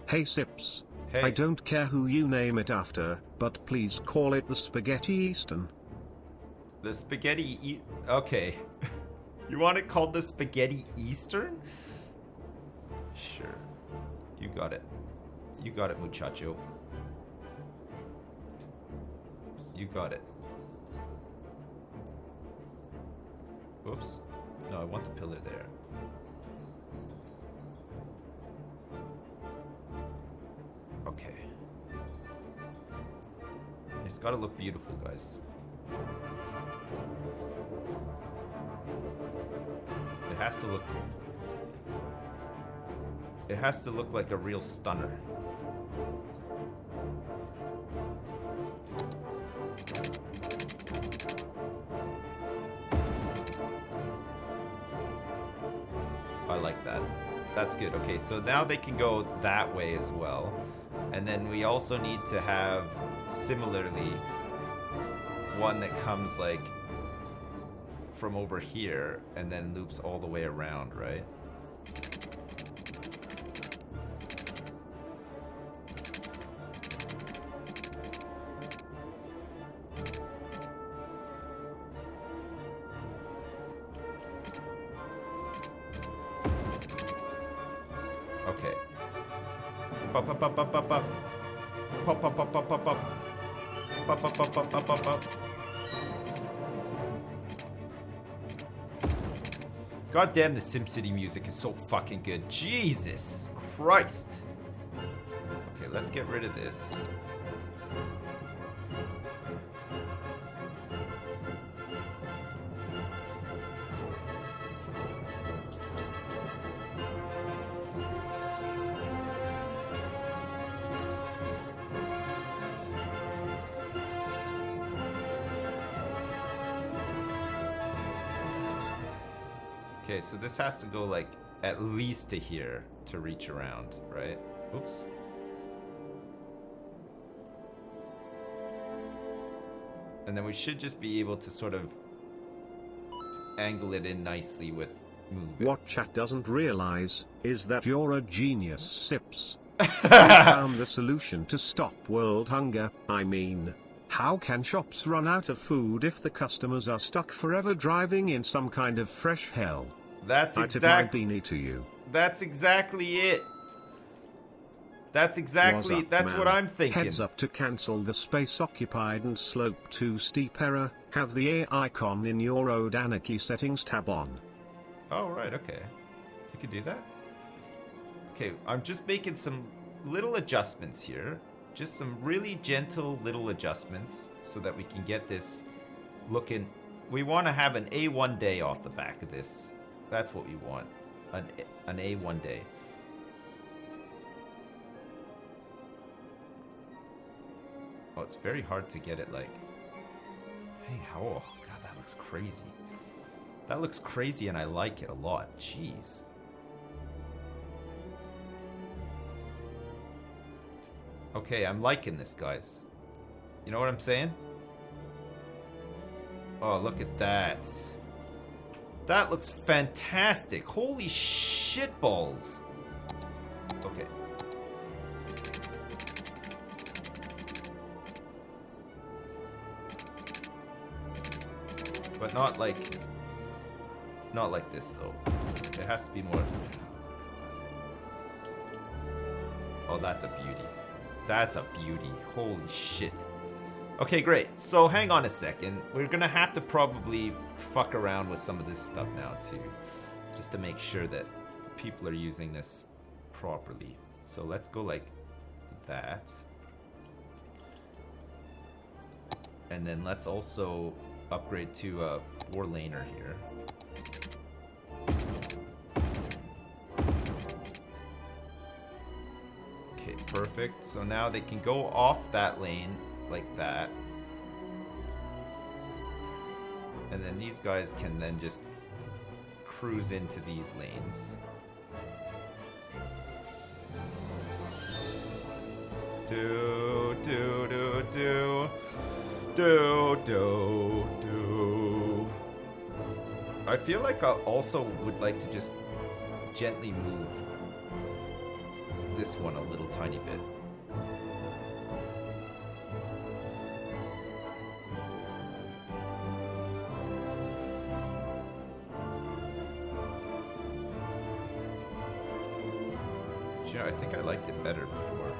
Hey Sips. Hey. I don't care who you name it after, but please call it the Spaghetti Eastern. The Spaghetti Okay. You want it called the Spaghetti Eastern? Sure. You got it. You got it, muchacho. You got it. Oops. No, I want the pillar there. Okay. It's gotta look beautiful, guys. It has to look... It has to look like a real stunner. I like that. That's good. Okay, so now they can go that way as well. And then we also need to have, similarly, one that comes like from over here and then loops all the way around, right? Okay. Pop, pop, pop, pop, pop, pop. Pop, pop, pop, pop, pop, pop. Pop, pop, pop, pop, pop, pop, pop. God damn, the SimCity music is so fucking good. Jesus Christ. Okay, let's get rid of this. Okay, so this has to go like at least to here to reach around, right? Oops. And then we should just be able to sort of angle it in nicely with move it. What chat doesn't realize is that you're a genius, Sips. You found the solution to stop world hunger. I mean, how can shops run out of food if the customers are stuck forever driving in some kind of fresh hell? That's I exactly. tip my beanie to you. That's exactly it. That's exactly. Up, that's man? what I'm thinking. Heads up to cancel the space occupied and slope too steep error. Have the A icon in your road anarchy settings tab on. Oh right, okay. You can do that. Okay, I'm just making some little adjustments here. Just some really gentle little adjustments so that we can get this looking. We want to have an A1 day off the back of this. That's what we want. An A1 day. Oh, it's very hard to get it like... Hey, how... Oh, God, that looks crazy. That looks crazy and I like it a lot. Jeez. Okay, I'm liking this, guys. You know what I'm saying? Oh, look at that. That looks fantastic. Holy shit balls. Okay. But not like this though. It has to be more. Oh, that's a beauty. That's a beauty. Holy shit. Okay, great. So hang on a second. We're gonna have to probably fuck around with some of this stuff now too, just to make sure that people are using this properly. So let's go like that. And then let's also upgrade to a 4-laner here. Okay, perfect. So now they can go off that lane like that. And then these guys can then just cruise into these lanes. Do, do, do, do. Do, do, do. I feel like I also would like to just gently move this one a little tiny bit. You know, I think I liked it better before.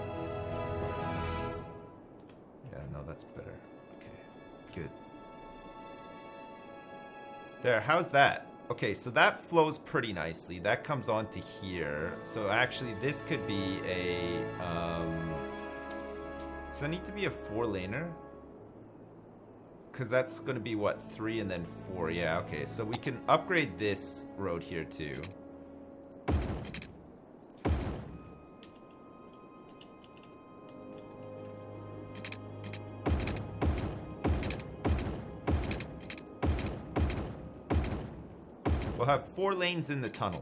Yeah, no, that's better. Okay, good. There, how's that? Okay, so that flows pretty nicely. That comes on to here. So actually, this could be a... does that need to be a 4-laner? Because that's going to be, what, 3 and then 4. Yeah, okay. So we can upgrade this road here, too. We'll have 4 lanes in the tunnel.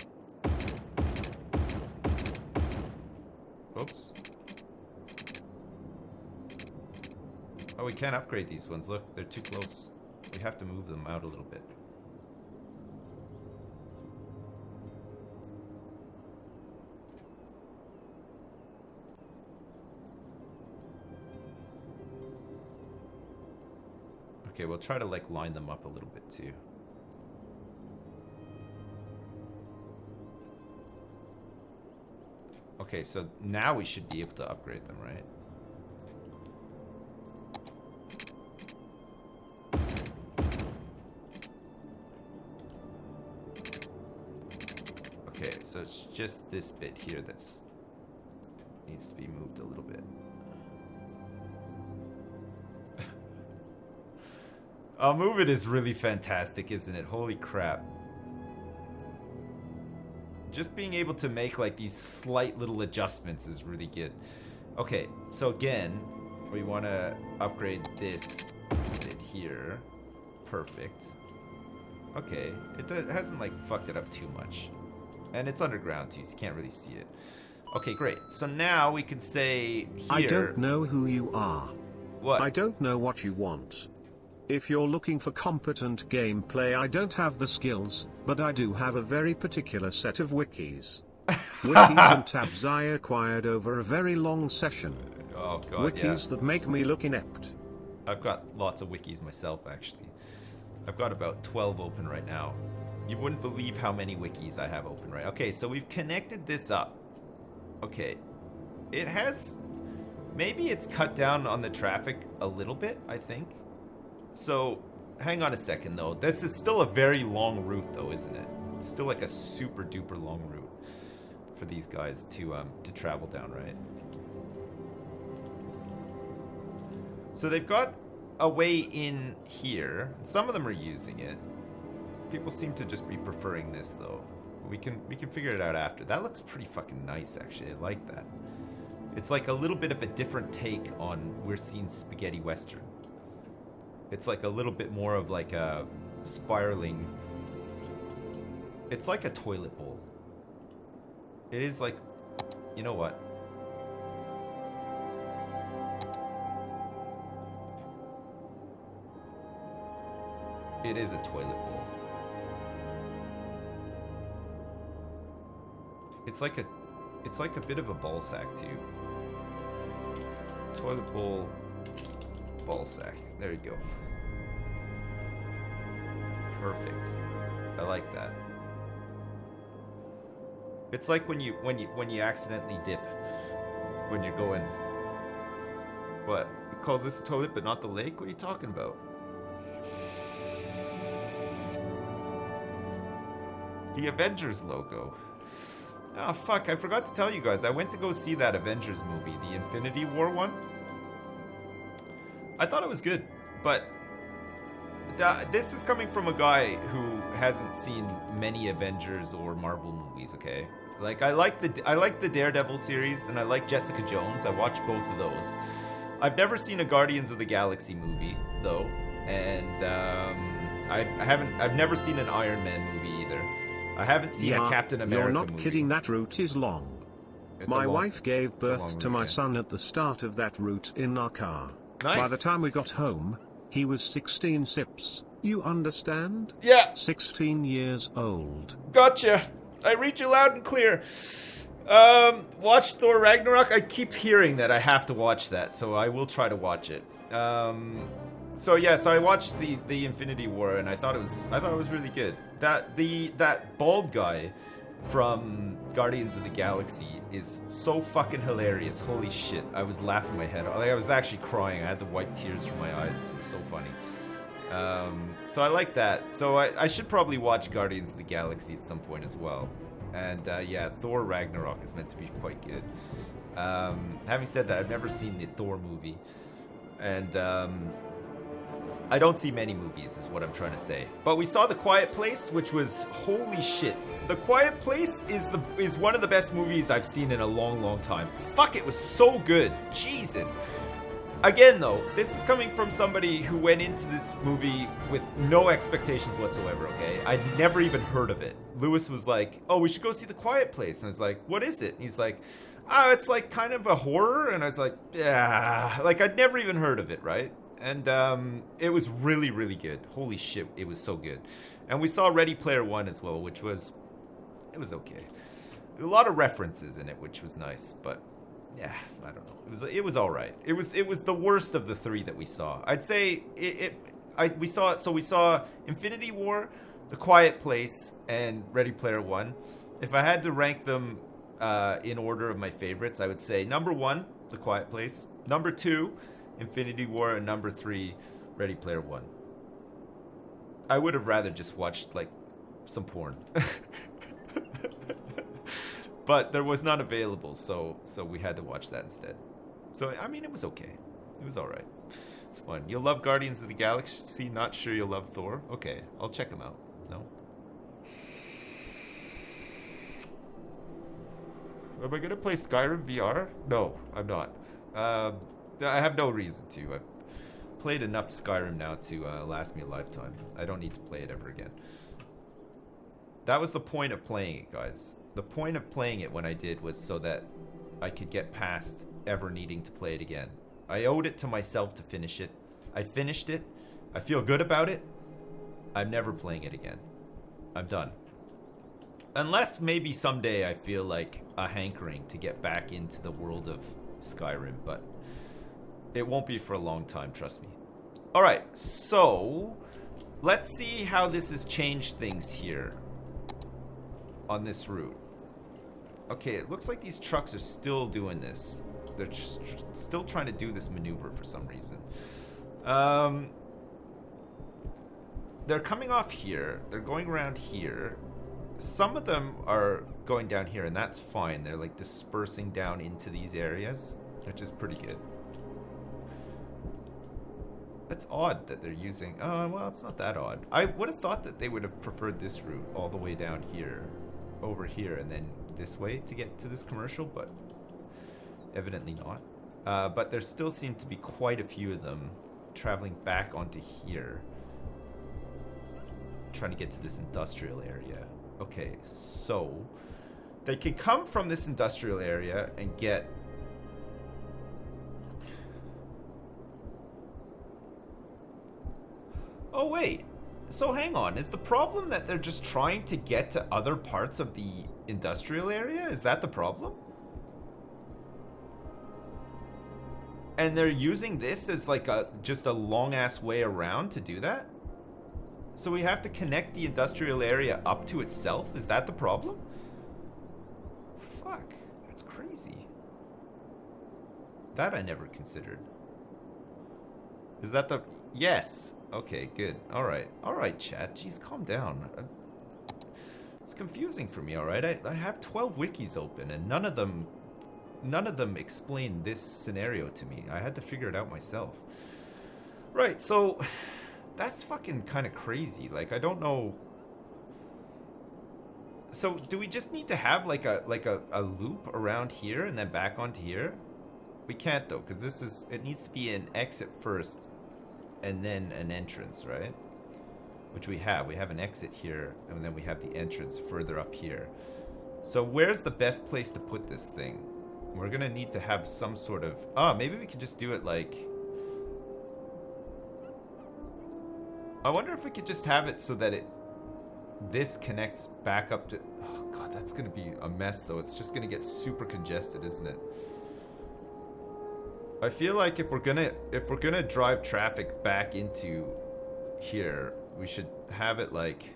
Oops. Oh, we can't upgrade these ones. Look, they're too close. We have to move them out a little bit. Okay, we'll try to like line them up a little bit too. Okay, so now we should be able to upgrade them, right? Okay, so it's just this bit here that's needs to be moved a little bit. Move it is really fantastic, isn't it? Holy crap. Just being able to make like these slight little adjustments is really good. Okay, so again, we want to upgrade this bit here. Perfect. Okay, it hasn't like fucked it up too much. And it's underground too, so you can't really see it. Okay, great. So now we can say here... I don't know who you are. What? I don't know what you want. If you're looking for competent gameplay, I don't have the skills, but I do have a very particular set of wikis. Wikis and tabs I acquired over a very long session. Oh god, wikis that make me look inept. I've got lots of wikis myself, actually. I've got about 12 open right now. You wouldn't believe how many wikis I have open right. Okay, so we've connected this up. Okay. It has... Maybe it's cut down on the traffic a little bit, I think. So, hang on a second though. This is still a very long route though, isn't it? It's still like a super duper long route for these guys to travel down, right? So they've got a way in here. Some of them are using it. People seem to just be preferring this though. We can figure it out after. That looks pretty fucking nice actually. I like that. It's like a little bit of a different take on We're Seeing Spaghetti Western. It's like a little bit more of like a spiraling. It's like a toilet bowl. It is like, you know what? It is a toilet bowl. It's like a bit of a ball sack too. Toilet bowl, ball sack. There you go. Perfect. I like that. It's like when you accidentally dip when you're going. What? It calls this a toilet but not the lake? What are you talking about? The Avengers logo. Oh fuck, I forgot to tell you guys. I went to go see that Avengers movie, the Infinity War one. I thought it was good, but this is coming from a guy who hasn't seen many Avengers or Marvel movies, okay? Like I like the Daredevil series and I like Jessica Jones. I watched both of those. I've never seen a Guardians of the Galaxy movie though, and I've never seen an Iron Man movie either. I haven't seen a Captain America You're not movie. kidding, that route is long. My wife gave birth to my son at the start of that route in our car. Nice. By the time we got home, he was 16 sips. You understand? Yeah. 16 years old. Gotcha. I read you loud and clear. Watch Thor Ragnarok. I keep hearing that I have to watch that, so I will try to watch it. So I watched the Infinity War, and I thought it was really good. That bald guy from Guardians of the Galaxy is so fucking hilarious. Holy shit! I was laughing my head off. Like, I was actually crying. I had to wipe tears from my eyes. It was so funny. So I like that. So I should probably watch Guardians of the Galaxy at some point as well. And yeah, Thor Ragnarok is meant to be quite good. Having said that, I've never seen the Thor movie. And I don't see many movies is what I'm trying to say. But we saw The Quiet Place, which was holy shit. The Quiet Place is one of the best movies I've seen in a long, long time. Fuck, it was so good. Jesus. Again, though, this is coming from somebody who went into this movie with no expectations whatsoever, okay? I'd never even heard of it. Lewis was like, oh, we should go see The Quiet Place. And I was like, what is it? And he's like, oh, it's like kind of a horror. And I was like, yeah. Like, I'd never even heard of it, right? And it was really, really good. Holy shit, it was so good. And we saw Ready Player One as well, which was, it was okay. A lot of references in it, which was nice, but yeah, I don't know. It was all right. It was the worst of the three that we saw. I'd say we saw Infinity War, The Quiet Place, and Ready Player One. If I had to rank them in order of my favorites, I would say number 1, The Quiet Place, number 2, Infinity War, and number 3, Ready Player One. I would have rather just watched like some porn. But there was none available, so we had to watch that instead. So, I mean, it was okay. It was alright. It's fun. You'll love Guardians of the Galaxy, not sure you'll love Thor? Okay, I'll check them out. No? Am I gonna play Skyrim VR? No, I'm not. I have no reason to. I've played enough Skyrim now to last me a lifetime. I don't need to play it ever again. That was the point of playing it, guys. The point of playing it when I did was so that I could get past ever needing to play it again. I owed it to myself to finish it. I finished it. I feel good about it. I'm never playing it again. I'm done. Unless maybe someday I feel like a hankering to get back into the world of Skyrim, but it won't be for a long time, trust me. Alright, so let's see how this has changed things here on this route. Okay, it looks like these trucks are still doing this. They're just still trying to do this maneuver for some reason. They're coming off here. They're going around here. Some of them are going down here, and that's fine. They're like dispersing down into these areas, which is pretty good. That's odd that they're using... Oh, well, it's not that odd. I would have thought that they would have preferred this route all the way down here, over here, and then this way to get to this commercial, but evidently not. But there still seem to be quite a few of them traveling back onto here, trying to get to this industrial area. Okay, so they could come from this industrial area and get... Oh, wait. So hang on. Is the problem that they're just trying to get to other parts of the industrial area? Is that the problem? And they're using this as like just a long-ass way around to do that? So we have to connect the industrial area up to itself? Is that the problem? Fuck. That's crazy. That I never considered. Is that the... Yes. Okay, good. Alright. Alright, chat. Jeez, calm down. It's confusing for me, alright? I have 12 wikis open, and none of them explain this scenario to me. I had to figure it out myself. Right, so... That's fucking kind of crazy. Like, I don't know... So, do we just need to have, like a loop around here and then back onto here? We can't, though, because this is... It needs to be an exit first and then an entrance, right? Which we have. We have an exit here, and then we have the entrance further up here. So where's the best place to put this thing? We're gonna need to have some sort of... Oh, maybe we could just do it like... I wonder if we could just have it so that it this connects back up to... Oh god, that's gonna be a mess though. It's just gonna get super congested, isn't it? I feel like if we're gonna drive traffic back into here, we should have it like...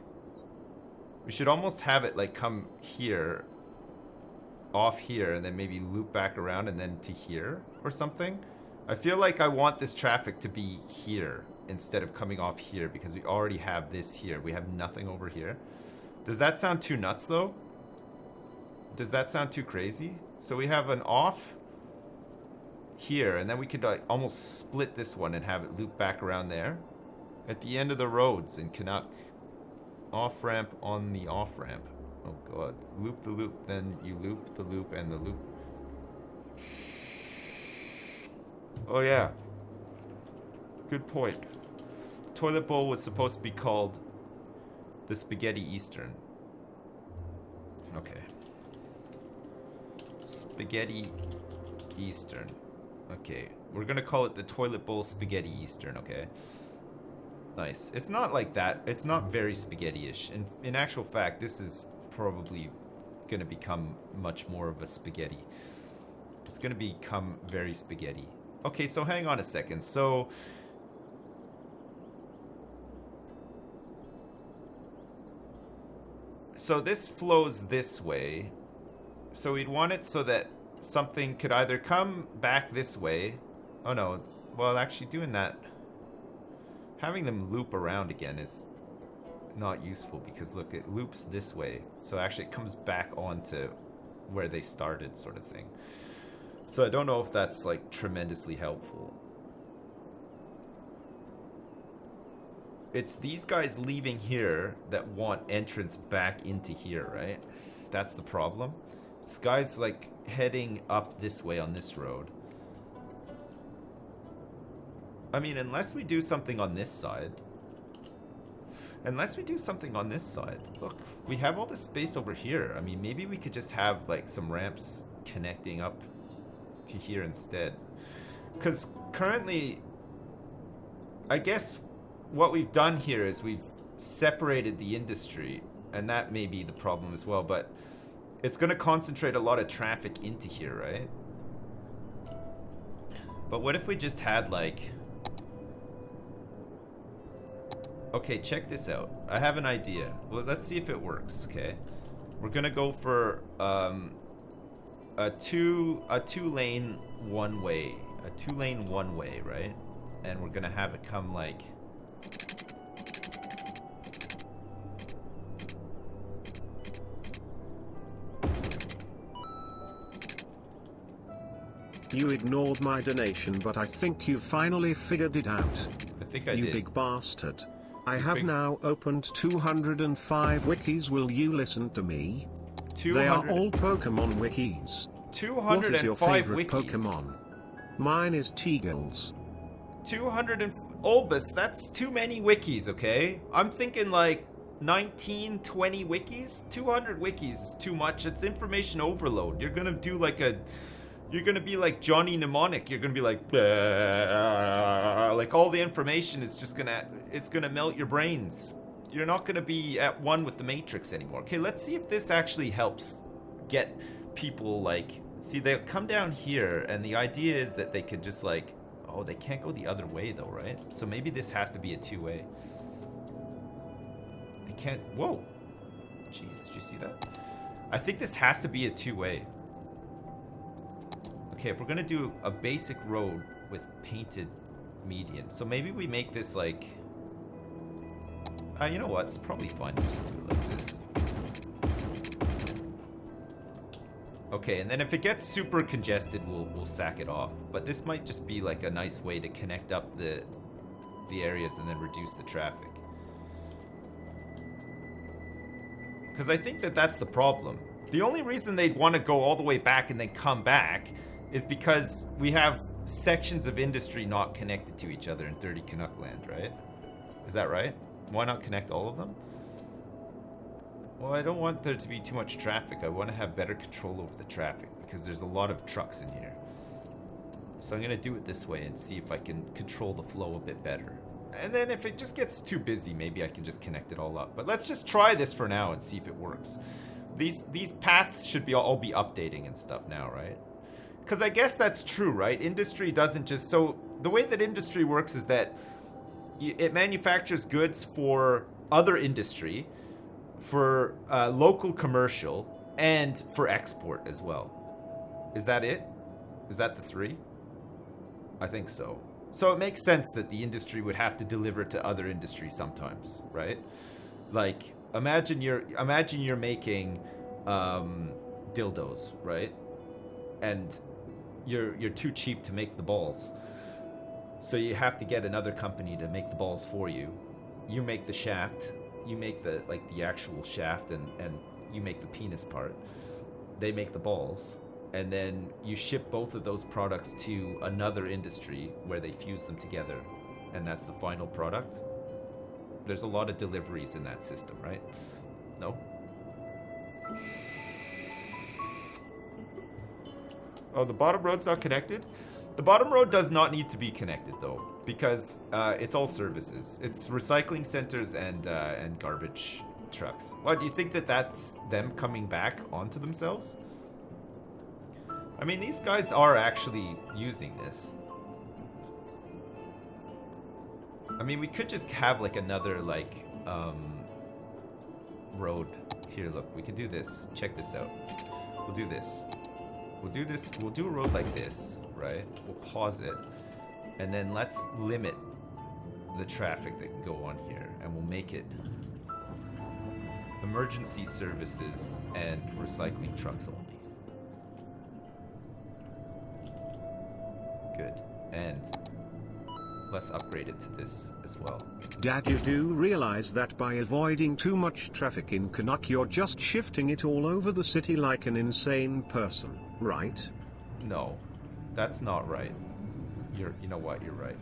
We should almost have it like come here, off here, and then maybe loop back around and then to here or something. I feel like I want this traffic to be here instead of coming off here because we already have this here. We have nothing over here. Does that sound too nuts though? Does that sound too crazy? So we have an off here, and then we could like almost split this one and have it loop back around there at the end of the roads in Canuck. Off ramp on the off ramp. Oh god. Loop the loop, then you loop the loop and the loop. Oh yeah. Good point. Toilet bowl was supposed to be called the Spaghetti Eastern. Okay. Spaghetti Eastern. Okay. We're gonna call it the Toilet Bowl Spaghetti Eastern, okay? Nice. It's not like that. It's not very spaghetti-ish. In actual fact, this is probably gonna become much more of a spaghetti. It's gonna become very spaghetti. Okay, so hang on a second. So this flows this way. So we'd want it so that something could either come back this way. Oh no. Well, actually doing that, having them loop around again is not useful because look, it loops this way. So actually it comes back onto where they started, sort of thing. So I don't know if that's like tremendously helpful. It's these guys leaving here that want entrance back into here, right? That's the problem. It's guys like heading up this way on this road. I mean, unless we do something on this side. Unless we do something on this side. Look, we have all this space over here. I mean, maybe we could just have like some ramps connecting up to here instead. Because currently, I guess what we've done here is we've separated the industry, and that may be the problem as well, but it's going to concentrate a lot of traffic into here, right? But what if we just had like... Okay, check this out. I have an idea. Well, let's see if it works, okay? We're going to go for a two-lane one-way. A two-lane one-way, right? And we're going to have it come like... You ignored my donation, but I think you finally figured it out. I think I You did. big bastard. I You have big- now opened 205 wikis. Will you listen to me? 200, They are all Pokemon wikis. 205 What is your favorite wikis. Pokemon? Mine is Teagles. 200 and... Olbus, that's too many wikis, okay? I'm thinking like 19, 20 wikis? 200 wikis is too much. It's information overload. You're gonna do like a... You're gonna be like Johnny Mnemonic. You're gonna be like... Like all the information is just gonna... It's gonna melt your brains. You're not gonna be at one with the Matrix anymore. Okay, let's see if this actually helps get people like... See, they'll come down here, and the idea is that they could just like... Oh, they can't go the other way though, right? So maybe this has to be a two-way. They can't... Whoa! Jeez, did you see that? I think this has to be a two-way. Okay, if we're gonna do a basic road with painted median, so maybe we make this like... you know what? It's probably fine to just do it like this. Okay, and then if it gets super congested, we'll sack it off. But this might just be like a nice way to connect up the areas and then reduce the traffic. Because I think that that's the problem. The only reason they'd want to go all the way back and then come back is because we have sections of industry not connected to each other in Dirty Canuck Land, right? Is that right? Why not connect all of them? Well, I don't want there to be too much traffic. I want to have better control over the traffic because there's a lot of trucks in here. So I'm going to do it this way and see if I can control the flow a bit better. And then if it just gets too busy, maybe I can just connect it all up. But let's just try this for now and see if it works. These paths should be all be updating and stuff now, right? Because I guess that's true, right? Industry doesn't just... So the way that industry works is that it manufactures goods for other industry, for local commercial, and for export as well. Is that it? Is that the three? I think so. So it makes sense that the industry would have to deliver to other industries sometimes, right? Like, imagine you're making dildos, right? And you're too cheap to make the balls. So you have to get another company to make the balls for you. You make the shaft, you make the actual shaft, and you make the penis part. They make the balls. And then you ship both of those products to another industry where they fuse them together. And that's the final product. There's a lot of deliveries in that system, right? No? Oh, the bottom road's not connected? The bottom road does not need to be connected, though. Because it's all services. It's recycling centers and garbage trucks. What, do you think that that's them coming back onto themselves? I mean, these guys are actually using this. I mean, we could just have like another road. Here, look, we can do this. Check this out. We'll do this. We'll do this. We'll do a road like this, right? We'll pause it. And then let's limit the traffic that can go on here. And we'll make it emergency services and recycling trucks only. Good. And let's upgrade it to this as well. Dad, you do realize that by avoiding too much traffic in Canuck, you're just shifting it all over the city like an insane person, right? No, that's not right. You know what? You're right.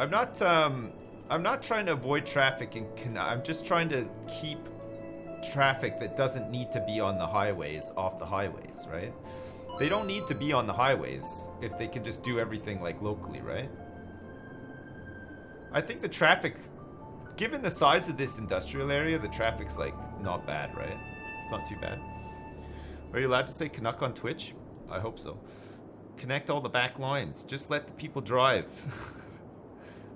I'm not trying to avoid traffic in Canuck. I'm just trying to keep traffic that doesn't need to be on the highways off the highways, right? They don't need to be on the highways if they can just do everything like locally, right? I think the traffic, given the size of this industrial area, the traffic's like not bad, right? It's not too bad. Are you allowed to say Canuck on Twitch? I hope so. Connect all the back lines. Just let the people drive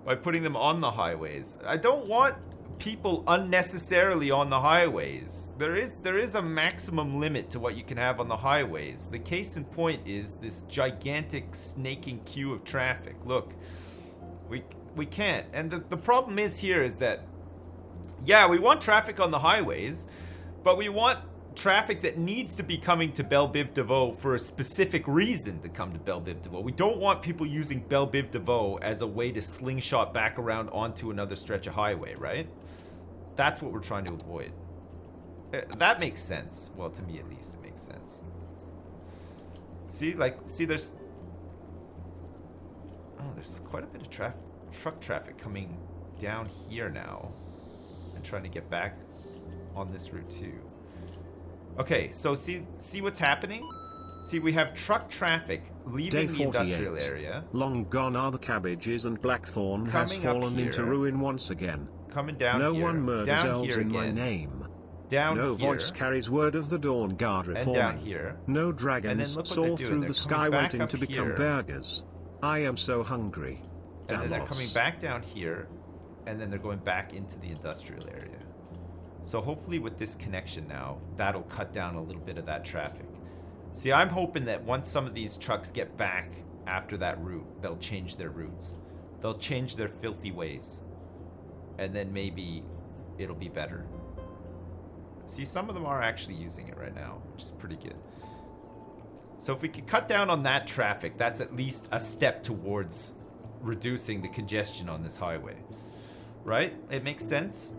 by putting them on the highways. I don't want people unnecessarily on the highways. There is a maximum limit to what you can have on the highways. The case in point is this gigantic snaking queue of traffic. Look, we can't. And the problem is here is that, yeah, we want traffic on the highways, but we want traffic that needs to be coming to Belle-Biv-DeVoe for a specific reason to come to Belle-Biv-DeVoe. We don't want people using Belle-Biv-DeVoe as a way to slingshot back around onto another stretch of highway, right? That's what we're trying to avoid. That makes sense. Well, to me at least, it makes sense. See, there's quite a bit of truck traffic coming down here now and trying to get back on this route too. Okay, so see what's happening? See, we have truck traffic leaving the industrial area. Long gone are the cabbages, and Blackthorn has fallen into ruin once again. Coming down no here. No one murders down elves here in again. my name. Down no here. Voice carries word of the dawn guard reforming. And down here. No dragons soar through the sky waiting to become here. burgers. I am so hungry. And then they're coming back down here, and then they're going back into the industrial area. So hopefully with this connection now, that'll cut down a little bit of that traffic. See, I'm hoping that once some of these trucks get back after that route, they'll change their routes. They'll change their filthy ways. And then maybe it'll be better. See, some of them are actually using it right now, which is pretty good. So if we could cut down on that traffic, that's at least a step towards reducing the congestion on this highway. Right? It makes sense?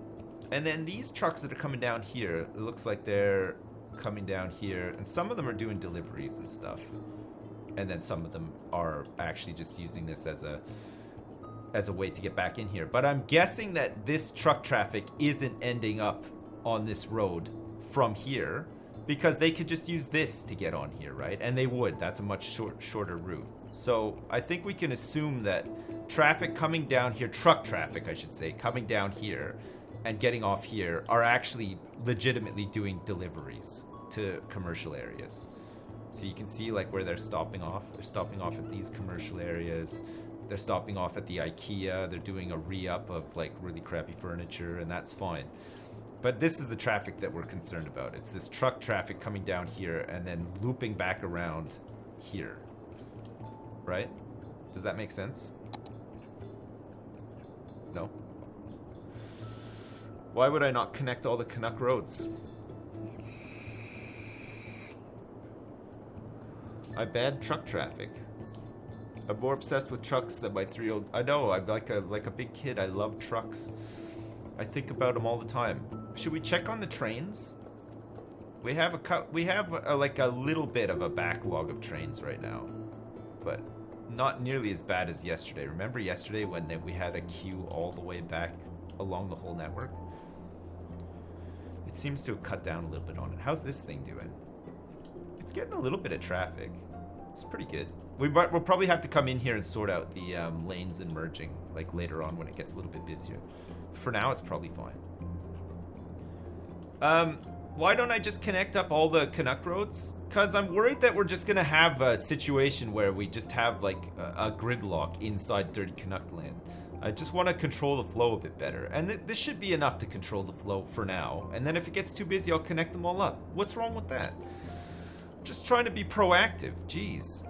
And then these trucks that are coming down here, it looks like they're coming down here, and some of them are doing deliveries and stuff. And then some of them are actually just using this as a way to get back in here. But I'm guessing that this truck traffic isn't ending up on this road from here. because they could just use this to get on here, right? And they would. That's a much shorter route. So I think we can assume that traffic coming down here, truck traffic, I should say, coming down here and getting off here are actually legitimately doing deliveries to commercial areas. So you can see like where they're stopping off. They're stopping off at these commercial areas. They're stopping off at the IKEA. They're doing a re-up of like really crappy furniture, and that's fine. But this is the traffic that we're concerned about. It's this truck traffic coming down here and then looping back around here. Right? Does that make sense? No? Why would I not connect all the Canuck roads? I banned truck traffic. I'm more obsessed with trucks than my 3-year-old. I know, I'm like a big kid. I love trucks. I think about them all the time. Should we check on the trains? We have like a little bit of a backlog of trains right now, but not nearly as bad as yesterday. Remember yesterday when we had a queue all the way back along the whole network? It seems to have cut down a little bit on it. How's this thing doing? It's getting a little bit of traffic. It's pretty good. We'll probably have to come in here and sort out the lanes and merging like later on when it gets a little bit busier. For now, it's probably fine. Why don't I just connect up all the Canuck roads? Because I'm worried that we're just going to have a situation where we just have like a gridlock inside Dirty Canuck land. I just want to control the flow a bit better. And this should be enough to control the flow for now. And then if it gets too busy, I'll connect them all up. What's wrong with that? Just trying to be proactive. Jeez.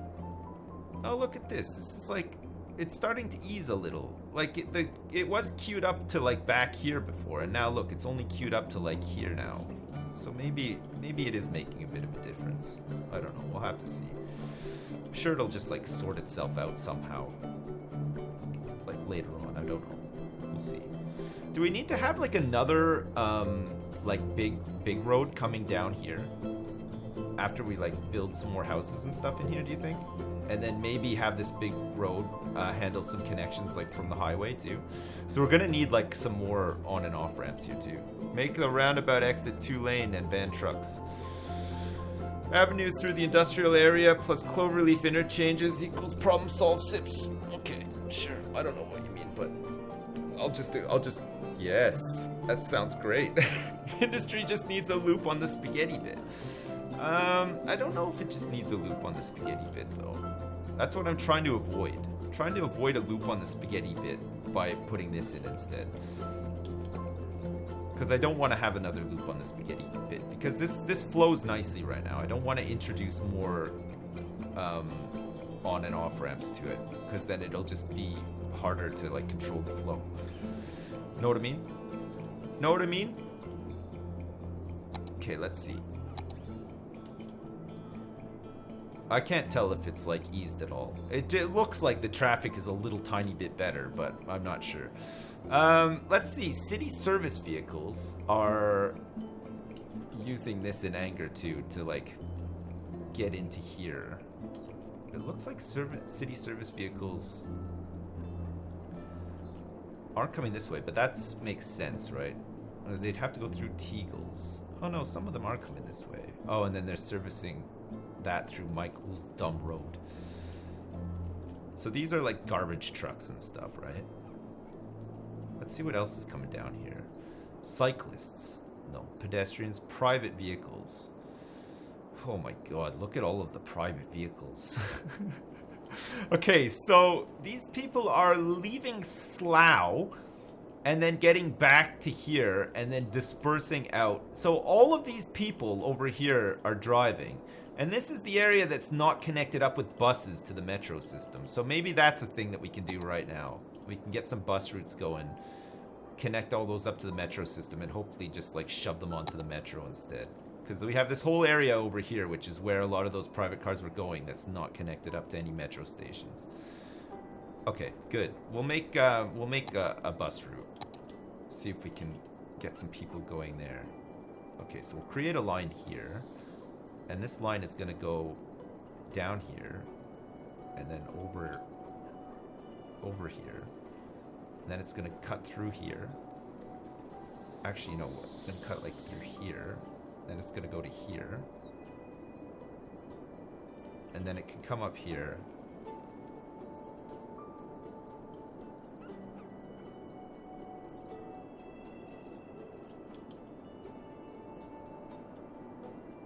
Oh, look at this. This is like, it's starting to ease a little. Like it was queued up to like back here before, and now look, it's only queued up to like here now. So maybe it is making a bit of a difference. I don't know. We'll have to see. I'm sure it'll just like sort itself out somehow. Like later on. I don't know. We'll see. Do we need to have like another like big road coming down here? After we like build some more houses and stuff in here, do you think? And then maybe have this big road handle some connections like from the highway too. So we're gonna need like some more on and off ramps here too. Make the roundabout exit 2-lane and ban trucks. Avenue through the industrial area plus cloverleaf interchanges equals problem solved SIPs. Okay, sure. I don't know what you mean, but I'll just yes, that sounds great. Industry just needs a loop on the spaghetti bit. I don't know if it just needs a loop on the spaghetti bit, though. That's what I'm trying to avoid. I'm trying to avoid a loop on the spaghetti bit by putting this in instead. Because I don't want to have another loop on the spaghetti bit. Because this flows nicely right now. I don't want to introduce more on and off ramps to it. Because then it'll just be harder to like control the flow. Know what I mean? Know what I mean? Okay, let's see. I can't tell if it's like eased at all. It looks like the traffic is a little tiny bit better, but I'm not sure. Let's see. City service vehicles are using this in anger too to like get into here. It looks like city service vehicles aren't coming this way, but that makes sense, right? They'd have to go through Teagles. Oh no, some of them are coming this way. Oh, and then they're servicing that through Michael's dumb road. So these are like garbage trucks and stuff, right? Let's see what else is coming down here. Cyclists. No. Pedestrians. Private vehicles. Oh my god, look at all of the private vehicles. Okay, so these people are leaving Slough and then getting back to here and then dispersing out. So all of these people over here are driving. And this is the area that's not connected up with buses to the metro system. So maybe that's a thing that we can do right now. We can get some bus routes going, connect all those up to the metro system, and hopefully just like shove them onto the metro instead. Because we have this whole area over here, which is where a lot of those private cars were going, that's not connected up to any metro stations. Okay, good. We'll make a bus route. See if we can get some people going there. Okay, so we'll create a line here. And this line is going to go down here and then over here. And then it's going to cut through here. Actually, you know what? It's going to cut like through here Then it's gonna go to here. And then it can come up here.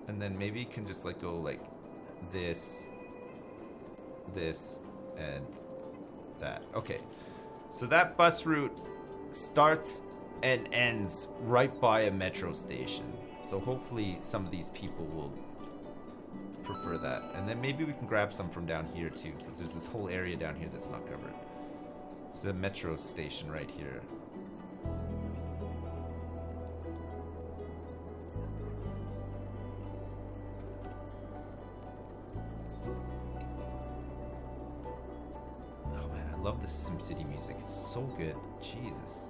And then maybe it can just like go like this, this, and that. Okay. So that bus route starts and ends right by a metro station. So hopefully some of these people will prefer that. And then maybe we can grab some from down here too, because there's this whole area down here that's not covered. It's a metro station right here. Oh man, I love the SimCity music. It's so good. Jesus.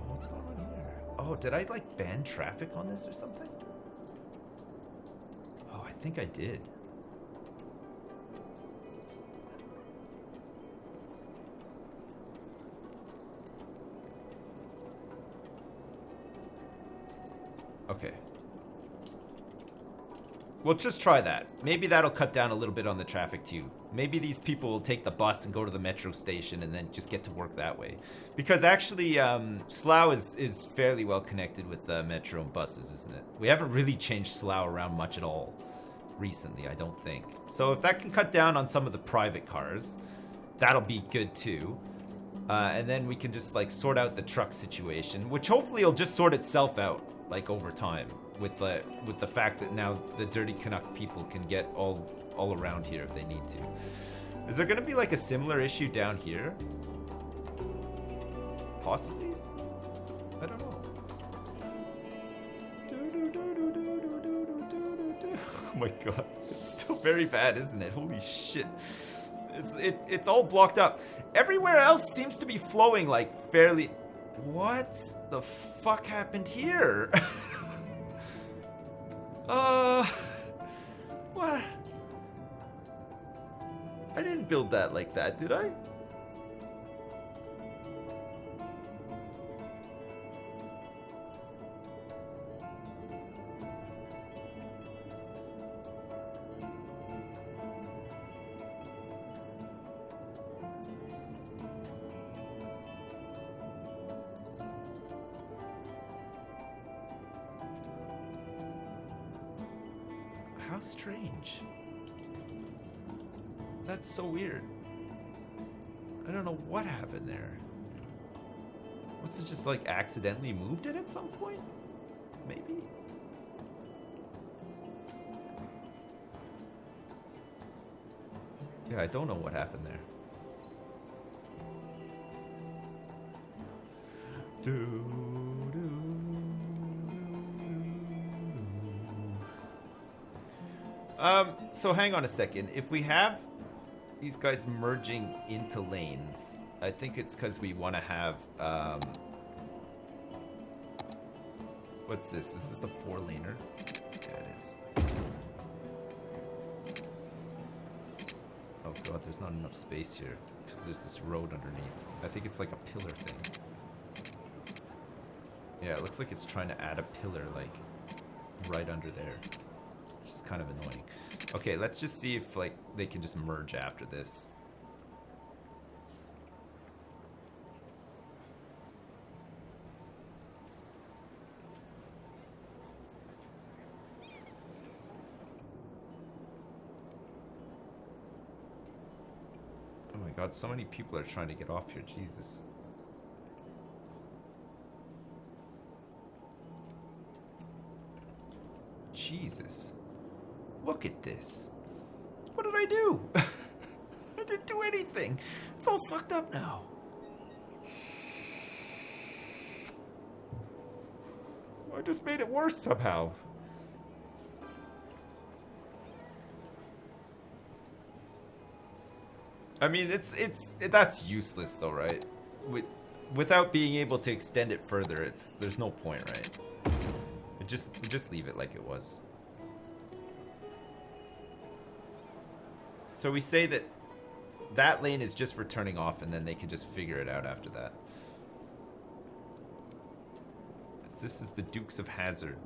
What's going on here? Oh, did I like ban traffic on this or something? Oh, I think I did. Okay. We'll just try that. Maybe that'll cut down a little bit on the traffic too. Maybe these people will take the bus and go to the metro station and then just get to work that way. Because actually, Slough is fairly well connected with metro and buses, isn't it? We haven't really changed Slough around much at all recently, I don't think. So if that can cut down on some of the private cars, that'll be good too. And then we can just like sort out the truck situation, which hopefully will just sort itself out like over time. With the fact that now the Dirty Canuck people can get all around here if they need to. Is there gonna be like a similar issue down here? Possibly? I don't know. Oh my god. It's still very bad, isn't it? Holy shit. It's all blocked up. Everywhere else seems to be flowing like fairly... What the fuck happened here? What? I didn't build that like that, did I? How strange. That's so weird. I don't know what happened there. Must have just like accidentally moved it at some point? Maybe? Yeah, I don't know what happened there. So hang on a second. If we have these guys merging into lanes, I think it's because we want to have, what's this? Is this the 4-laner? Yeah, it is. Oh god, there's not enough space here because there's this road underneath. I think it's like a pillar thing. Yeah, it looks like it's trying to add a pillar like right under there, which is kind of annoying. Okay, let's just see if like they can just merge after this. Oh my god, so many people are trying to get off here, Jesus. Jesus. Look at this. What did I do? I didn't do anything. It's all fucked up now. I just made it worse somehow. I mean, that's useless though, right? Without being able to extend it further, there's no point, right? Just leave it like it was. So we say that lane is just for turning off, and then they can just figure it out after that. This is the Dukes of Hazzard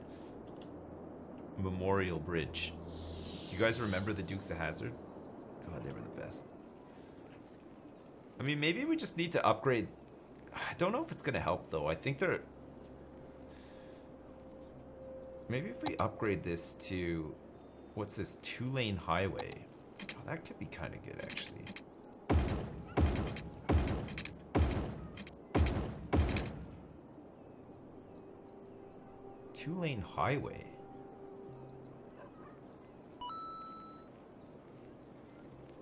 Memorial Bridge. Do you guys remember the Dukes of Hazzard? God, they were the best. I mean, maybe we just need to upgrade. I don't know if it's going to help, though. I think they're... Maybe if we upgrade this to... What's this? 2-lane highway. Oh, that could be kind of good, actually. Two-lane highway.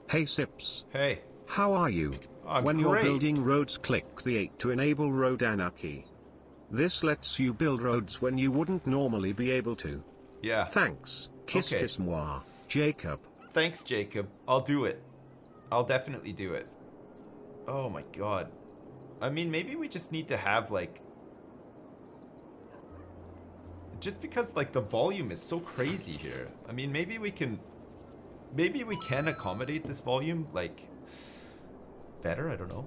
Hey Sips. Hey. How are you? When you're building roads, click the 8 to enable road anarchy. This lets you build roads when you wouldn't normally be able to. Yeah. Thanks. Kiss Okay. kiss moi, Jacob. Thanks, Jacob. I'll do it. I'll definitely do it. Oh my god. I mean, maybe we just need to have, like... Just because, like, the volume is so crazy here. I mean, maybe we can... Maybe we can accommodate this volume, like... better? I don't know.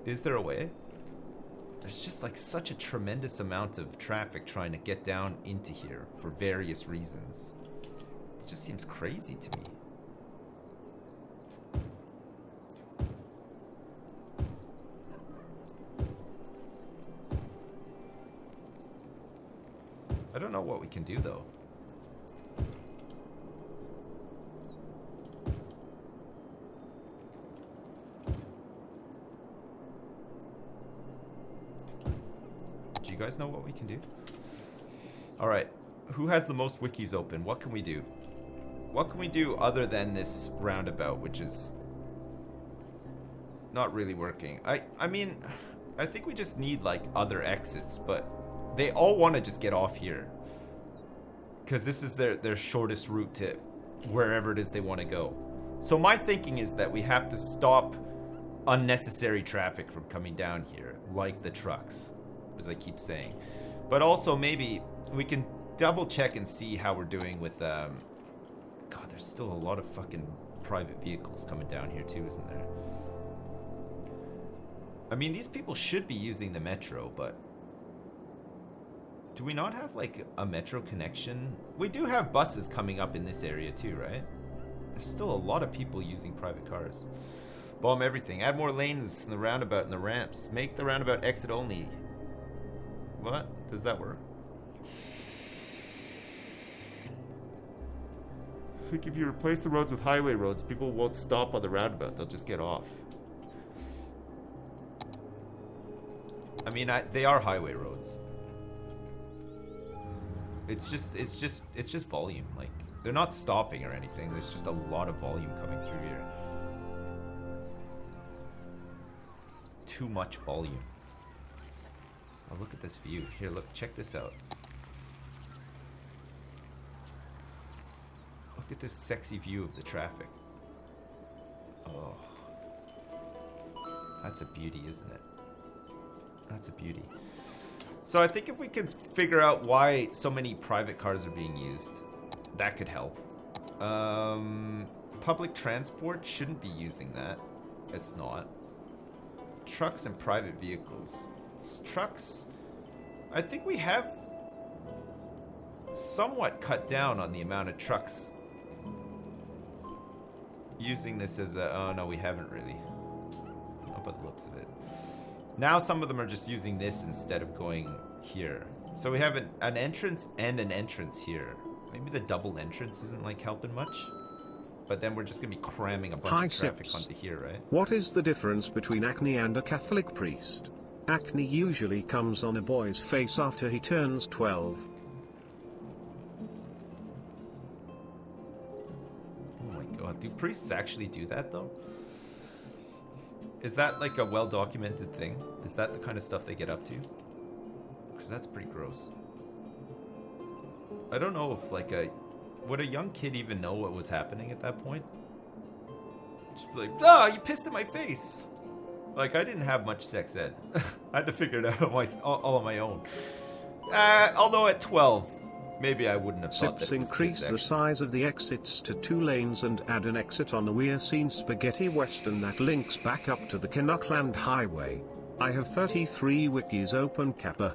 Is there a way? There's just, like, such a tremendous amount of traffic trying to get down into here for various reasons. It just seems crazy to me. I don't know what we can do, though. Do you guys know what we can do? Alright, who has the most wikis open? What can we do? What can we do other than this roundabout, which is not really working? I mean, I think we just need, like, other exits, but they all want to just get off here. Because this is their shortest route to wherever it is they want to go. So my thinking is that we have to stop unnecessary traffic from coming down here, like the trucks, as I keep saying. But also maybe we can double check and see how we're doing with... God, there's still a lot of fucking private vehicles coming down here too, isn't there? I mean, these people should be using the metro, but... Do we not have, like, a metro connection? We do have buses coming up in this area too, right? There's still a lot of people using private cars. Bomb everything. Add more lanes in the roundabout and the ramps. Make the roundabout exit only. What? Does that work? I think if you replace the roads with highway roads, people won't stop on the roundabout. They'll just get off. I mean, they are highway roads. It's just volume. Like, they're not stopping or anything. There's just a lot of volume coming through here. Too much volume. Oh, look at this view. Here, look, check this out. Look at this sexy view of the traffic. Oh. That's a beauty, isn't it? That's a beauty. So I think if we can figure out why so many private cars are being used, that could help. Public transport shouldn't be using that. It's not. Trucks and private vehicles. Trucks, I think we have somewhat cut down on the amount of trucks using this as a... Oh, no, we haven't really. Not by the looks of it. Now some of them are just using this instead of going here. So we have an entrance and an entrance here. Maybe the double entrance isn't, like, helping much. But then we're just going to be cramming a bunch of traffic onto here, right? What is the difference between acne and a Catholic priest? Acne usually comes on a boy's face after he turns 12. Oh my god, do priests actually do that though? Is that like a well-documented thing? Is that the kind of stuff they get up to? Because that's pretty gross. I don't know if like would a young kid even know what was happening at that point? Just be like, ah, you pissed in my face! Like, I didn't have much sex ed. I had to figure it out all on my own. Although at 12, maybe I wouldn't have thought Sips that it was increase kids, the size of the exits to 2 lanes and add an exit on the We're Seen Spaghetti Western that links back up to the Canuckland Highway. I have 33 wikis open, Kappa.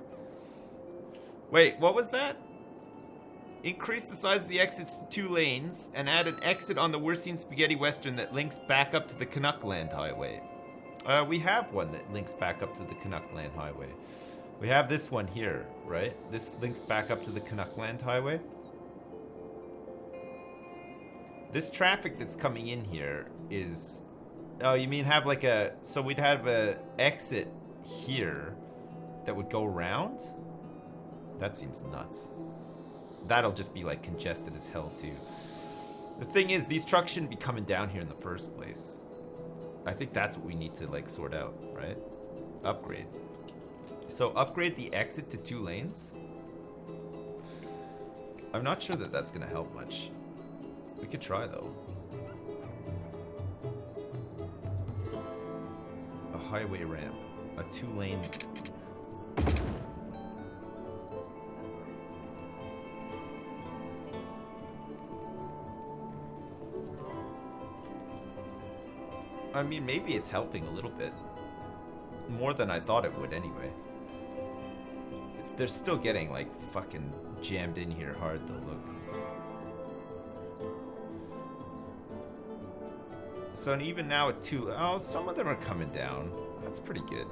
Wait, what was that? Increase the size of the exits to 2 lanes and add an exit on the Werseen Spaghetti Western that links back up to the Canuckland Highway. We have one that links back up to the Canuckland Highway. We have this one here, right? This links back up to the Canuckland Highway. This traffic that's coming in here is... Oh, you mean have like a... So we'd have a exit here that would go around? That seems nuts. That'll just be like congested as hell too. The thing is, these trucks shouldn't be coming down here in the first place. I think that's what we need to like sort out, right? Upgrade. So upgrade the exit to 2 lanes. I'm not sure that that's gonna help much. We could try though. A highway ramp. A 2-lane. I mean, maybe it's helping a little bit. More than I thought it would anyway. They're still getting like fucking jammed in here hard though, look. So and even now at 2, oh, some of them are coming down. That's pretty good.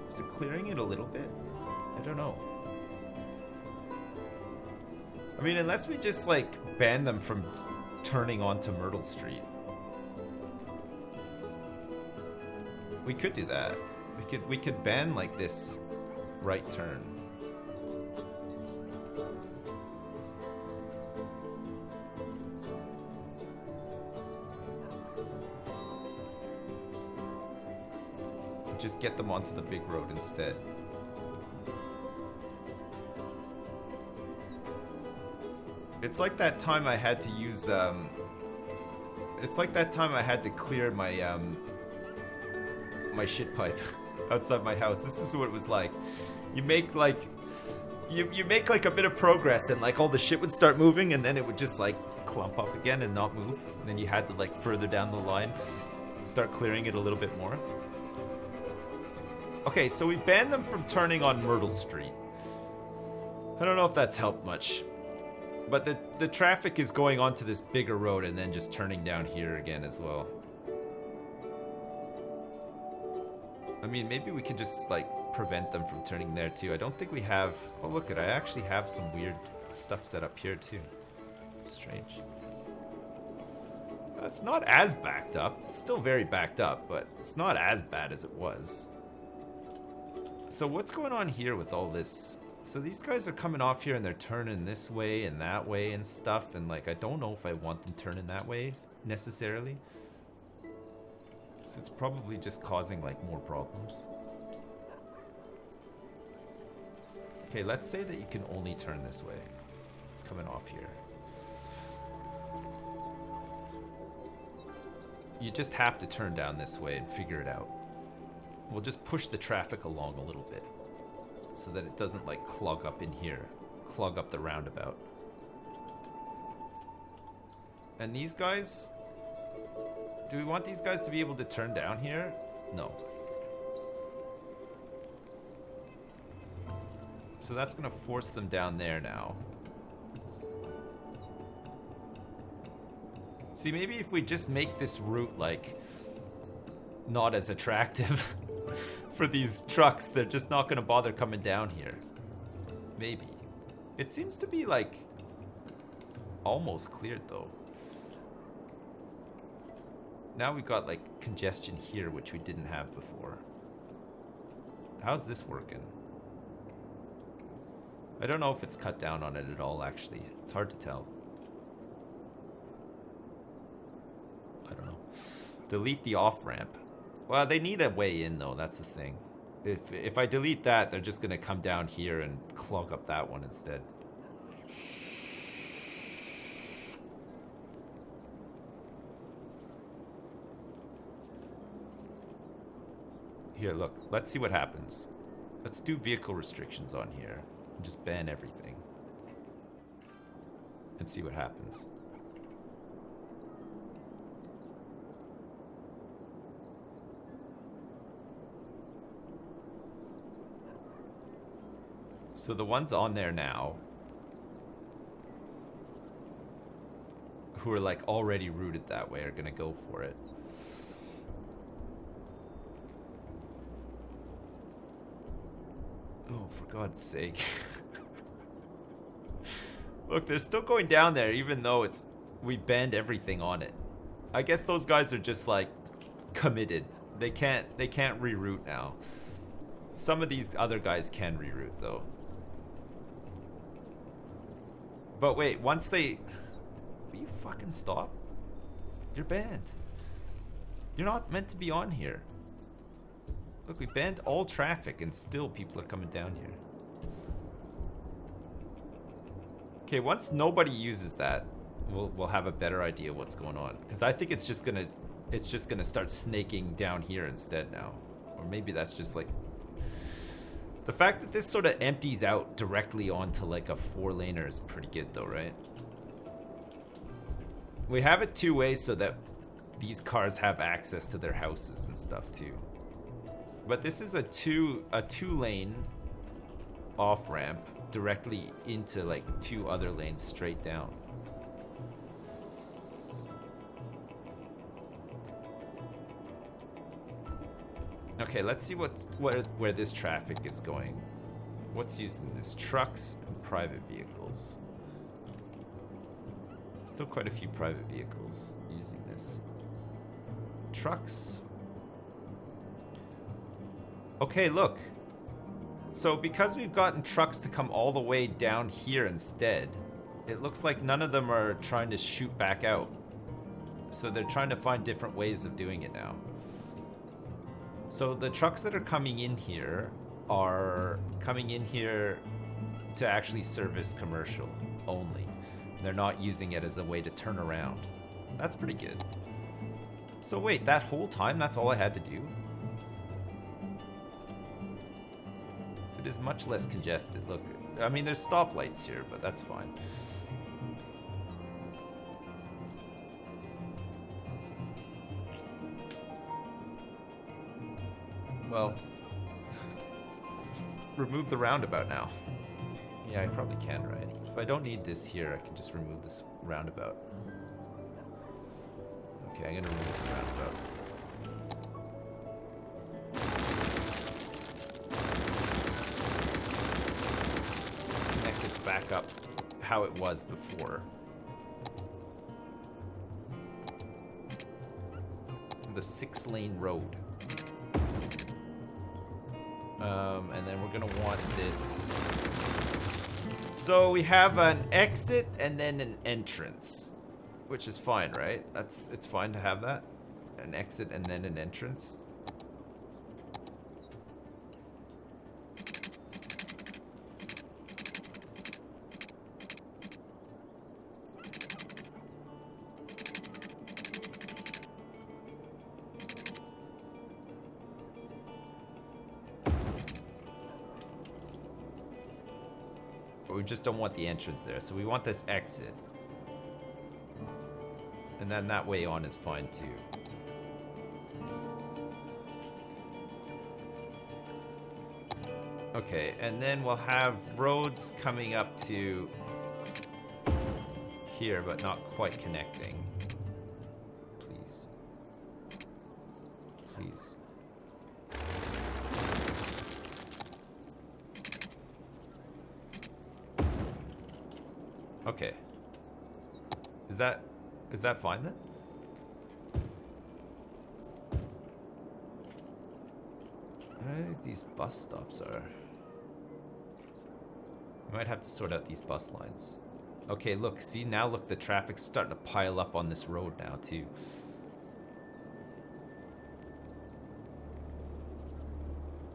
Is it clearing it a little bit? I don't know. I mean, unless we just like ban them from turning onto Myrtle Street. We could do that. We could ban like this right turn. Just get them onto the big road instead. It's like that time I had to use it's like that time I had to clear my my shit pipe outside my house. This is what it was like. You make like you make like a bit of progress and like all the shit would start moving and then it would just like clump up again and not move. And then you had to like further down the line start clearing it a little bit more. Okay, so we banned them from turning on Myrtle Street. I don't know if that's helped much. But the traffic is going onto this bigger road and then just turning down here again as well. I mean, maybe we can just like prevent them from turning there too. I don't think we have... Oh, look at I actually have some weird stuff set up here too. Strange. It's not as backed up. It's still very backed up, but it's not as bad as it was. So what's going on here with all this? So these guys are coming off here and they're turning this way and that way and stuff. And like, I don't know if I want them turning that way necessarily. So it's probably just causing like more problems. Okay, let's say that you can only turn this way. Coming off here. You just have to turn down this way and figure it out. We'll just push the traffic along a little bit so that it doesn't like clog up in here, clog up the roundabout. And these guys, do we want these guys to be able to turn down here? No. So that's gonna force them down there now. See, maybe if we just make this route like not as attractive for these trucks, they're just not gonna bother coming down here. Maybe. It seems to be like almost cleared though. Now we've got like congestion here, which we didn't have before. How's this working? I don't know if it's cut down on it at all, actually. It's hard to tell. I don't know. Delete the off-ramp. Well, they need a way in, though. That's the thing. If I delete that, they're just going to come down here and clog up that one instead. Here, look. Let's see what happens. Let's do vehicle restrictions on here. And just ban everything. And see what happens. So the ones on there now who are like already routed that way are gonna go for it. Oh, for God's sake. Look, they're still going down there even though we banned everything on it. I guess those guys are just like committed. They can't reroute now. Some of these other guys can reroute though. But wait, once they... Will you fucking stop? You're banned. You're not meant to be on here. Look, we banned all traffic and still people are coming down here. Okay, once nobody uses that, we'll have a better idea what's going on. Because I think it's just gonna start snaking down here instead now. Or maybe that's just like... The fact that this sort of empties out directly onto like a 4-laner is pretty good though, right? We have it two ways so that these cars have access to their houses and stuff too. But this is a two-lane off-ramp directly into like 2 other lanes straight down. Okay, let's see where this traffic is going. What's using this? Trucks and private vehicles. Still quite a few private vehicles using this. Trucks. Okay, look. So because we've gotten trucks to come all the way down here instead, it looks like none of them are trying to shoot back out. So they're trying to find different ways of doing it now. So the trucks that are coming in here are coming in here to actually service commercial only. They're not using it as a way to turn around. That's pretty good. So wait, that whole time that's all I had to do? So it is much less congested. Look, I mean there's stoplights here, but that's fine. Well, remove the roundabout now. Yeah, I probably can, right? If I don't need this here, I can just remove this roundabout. Okay, I'm gonna remove the roundabout. Connect this back up how it was before. The 6-lane road. And then we're gonna want this. So we have an exit and then an entrance, which is fine, right? It's fine to have that. An exit and then an entrance. We just don't want the entrance there, so we want this exit. And then that way on is fine too. Okay, and then we'll have roads coming up to here, but not quite connecting. Please. Please. Okay. Is that fine then? I don't think these bus stops are. We might have to sort out these bus lines. Okay, look, see now look, the traffic's starting to pile up on this road now too.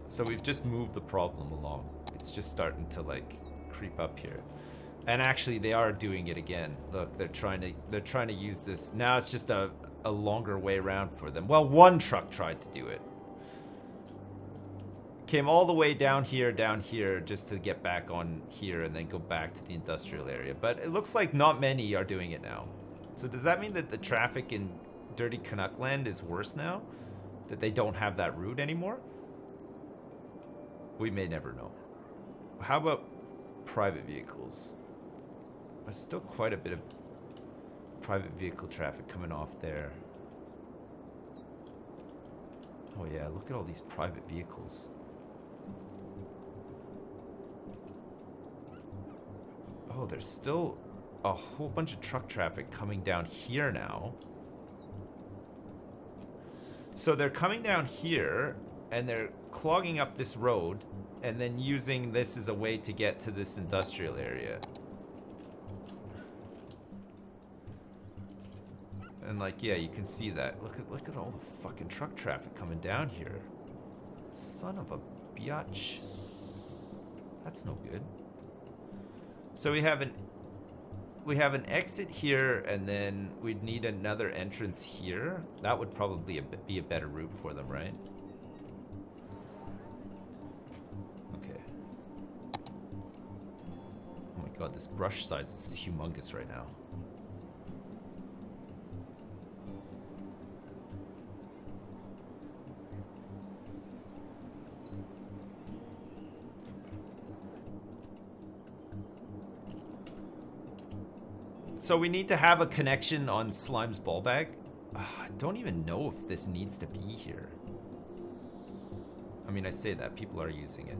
So we've just moved the problem along. It's just starting to like creep up here. And actually, they are doing it again. Look, they're trying to use this. Now it's just a longer way around for them. Well, one truck tried to do it. Came all the way down here, just to get back on here and then go back to the industrial area. But it looks like not many are doing it now. So does that mean that the traffic in Dirty Canuck Land is worse now? That they don't have that route anymore? We may never know. How about private vehicles? There's still quite a bit of private vehicle traffic coming off there. Oh yeah, look at all these private vehicles. Oh, there's still a whole bunch of truck traffic coming down here now. So they're coming down here and they're clogging up this road and then using this as a way to get to this industrial area. And like, yeah, you can see that. Look at all the fucking truck traffic coming down here. Son of a biatch. That's no good. So we have an exit here, and then we'd need another entrance here. That would probably be a better route for them, right? Okay. Oh my god, this brush size is humongous right now. So we need to have a connection on Slime's ball bag. I don't even know if this needs to be here. I mean, I say that. People are using it.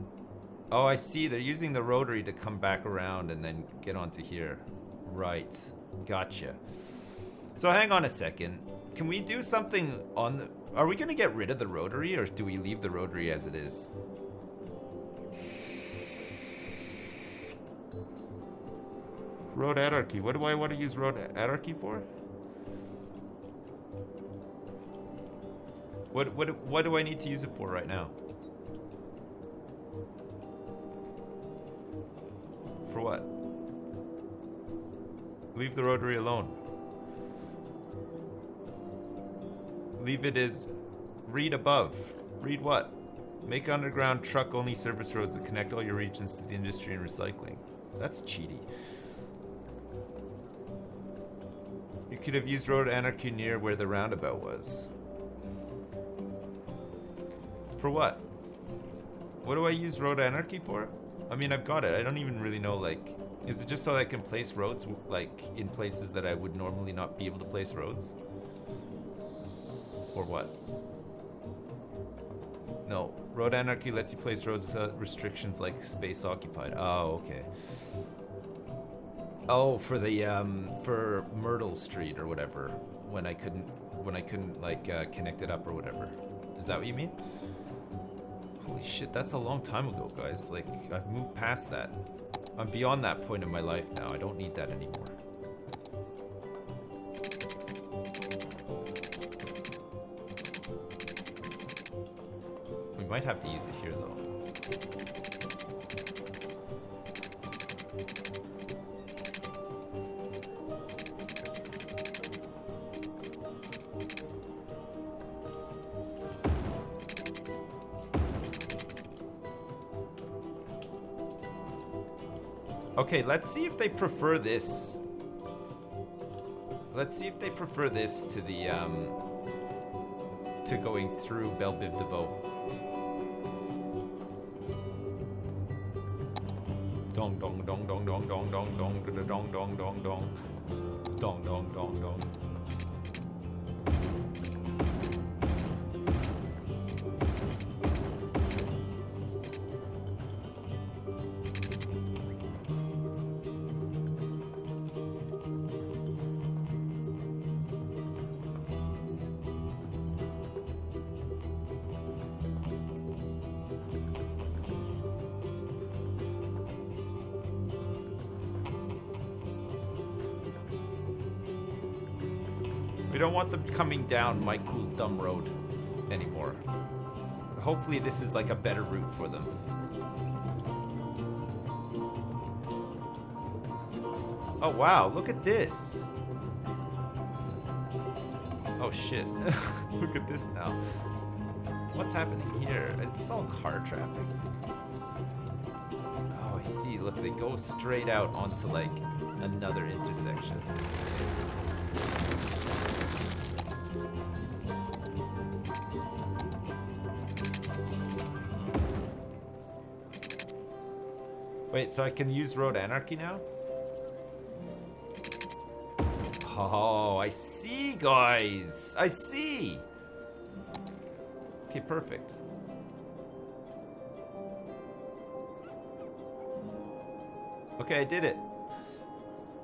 Oh, I see. They're using the rotary to come back around and then get onto here. Right. Gotcha. So hang on a second. Can we do something on the... Are we going to get rid of the rotary, or do we leave the rotary as it is? Road anarchy. What do I want to use road anarchy for? What do I need to use it for right now? For what? Leave the rotary alone. Leave it as... Read above. Read what? Make underground truck-only service roads that connect all your regions to the industry and recycling. That's cheaty. You could have used road anarchy near where the roundabout was. For what? What do I use road anarchy for? I mean, I've got it. I don't even really know, like... Is it just so I can place roads, like, in places that I would normally not be able to place roads? Or what? No. Road anarchy lets you place roads without restrictions like space occupied. Oh, okay. Oh, for the for Myrtle Street or whatever, when I couldn't like connect it up or whatever. Is that what you mean? Holy shit, that's a long time ago, guys. Like, I've moved past that. I'm beyond that point in my life now. I don't need that anymore. We might have to use it here though. Okay, let's see if they prefer this. Let's see if they prefer this to the, to going through Belle-Biv DeVoe. Dong dong dong dong dong dong dong dong dong dong dong dong dong dong dong dong dong. We don't want them coming down Mike Cool's dumb road anymore. Hopefully this is like a better route for them. Oh wow, look at this. Oh shit. Look at this now. What's happening here? Is this all car traffic? Oh, I see. Look, they go straight out onto like another intersection. Wait, so I can use road anarchy now? Oh, I see, guys. I see. Okay, perfect. Okay, I did it.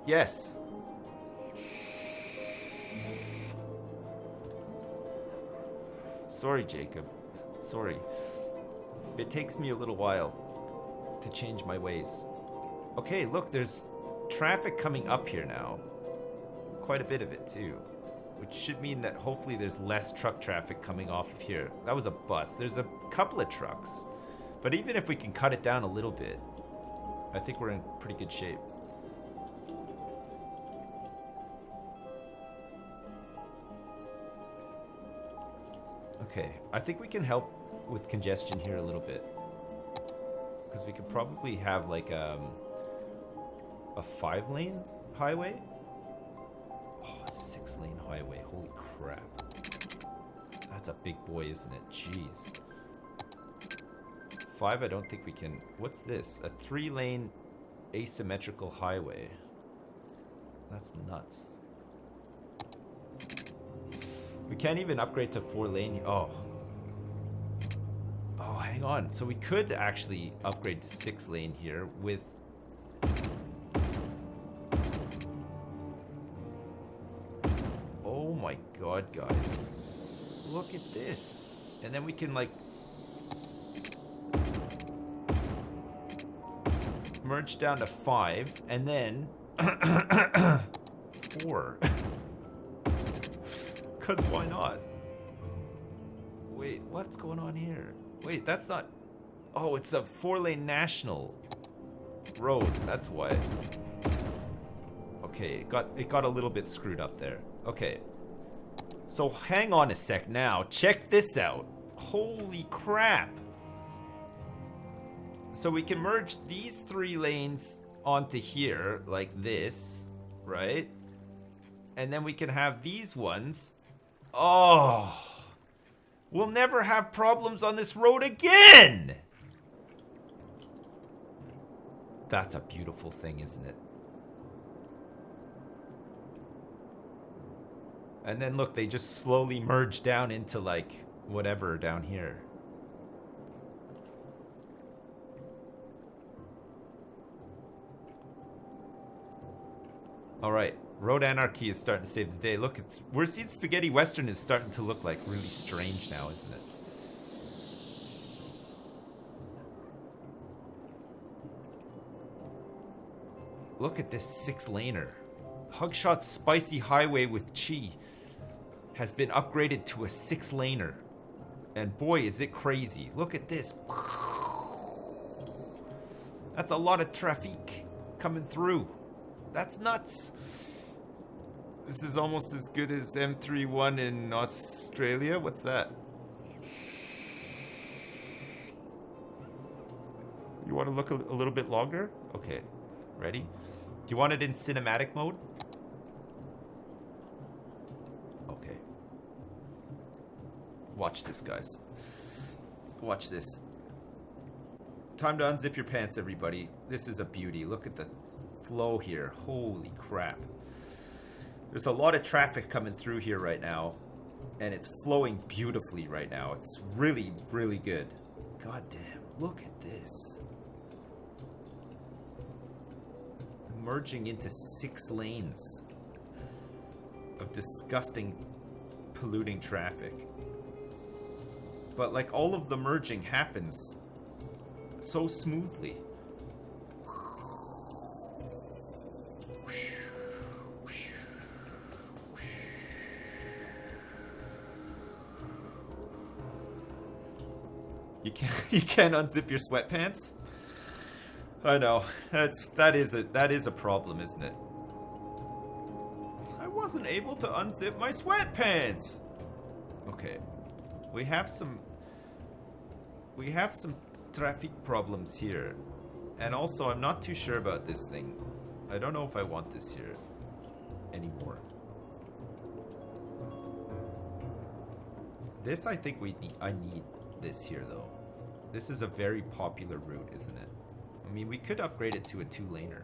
Yes. Sorry, Jacob. Sorry. It takes me a little while to change my ways. Okay, look, there's traffic coming up here now. Quite a bit of it, too. Which should mean that hopefully there's less truck traffic coming off of here. That was a bus. There's a couple of trucks. But even if we can cut it down a little bit, I think we're in pretty good shape. Okay, I think we can help with congestion here a little bit. Because we could probably have like a 5-lane highway. Oh, a 6-lane highway, holy crap. That's a big boy, isn't it? Jeez. 5, I don't think we can. What's this? A 3-lane asymmetrical highway. That's nuts. We can't even upgrade to 4-lane. Oh. Oh, hang on. So we could actually upgrade to 6-lane here with... Oh my god, guys. Look at this. And then we can, like... merge down to 5, and then... 4. Because why not? Wait, what's going on here? Wait, that's not... Oh, it's a 4-lane national road. That's why. Okay, it got a little bit screwed up there. Okay. So hang on a sec now. Check this out. Holy crap. So we can merge these 3 lanes onto here, like this, right? And then we can have these ones. Oh, we'll never have problems on this road again. That's a beautiful thing, isn't it? And then look, they just slowly merge down into like whatever down here. All right. Road anarchy is starting to save the day. Look, we're seeing spaghetti western is starting to look like really strange now, isn't it? Look at this 6-laner. Hugshot's spicy highway with Chi has been upgraded to a 6-laner. And boy, is it crazy. Look at this. That's a lot of traffic coming through. That's nuts. This is almost as good as M31 in Australia. What's that? You want to look a little bit longer? Okay. Ready? Do you want it in cinematic mode? Okay. Watch this, guys. Watch this. Time to unzip your pants, everybody. This is a beauty. Look at the flow here. Holy crap. There's a lot of traffic coming through here right now, and it's flowing beautifully right now. It's really, really good. God damn, look at this. Merging into 6 lanes of disgusting, polluting traffic. But like all of the merging happens so smoothly. You can't unzip your sweatpants? I know. That is a problem, isn't it? I wasn't able to unzip my sweatpants. Okay. We have some traffic problems here. And also I'm not too sure about this thing. I don't know if I want this here anymore. This I think I need this here though. This is a very popular route, isn't it? I mean, we could upgrade it to a 2-laner.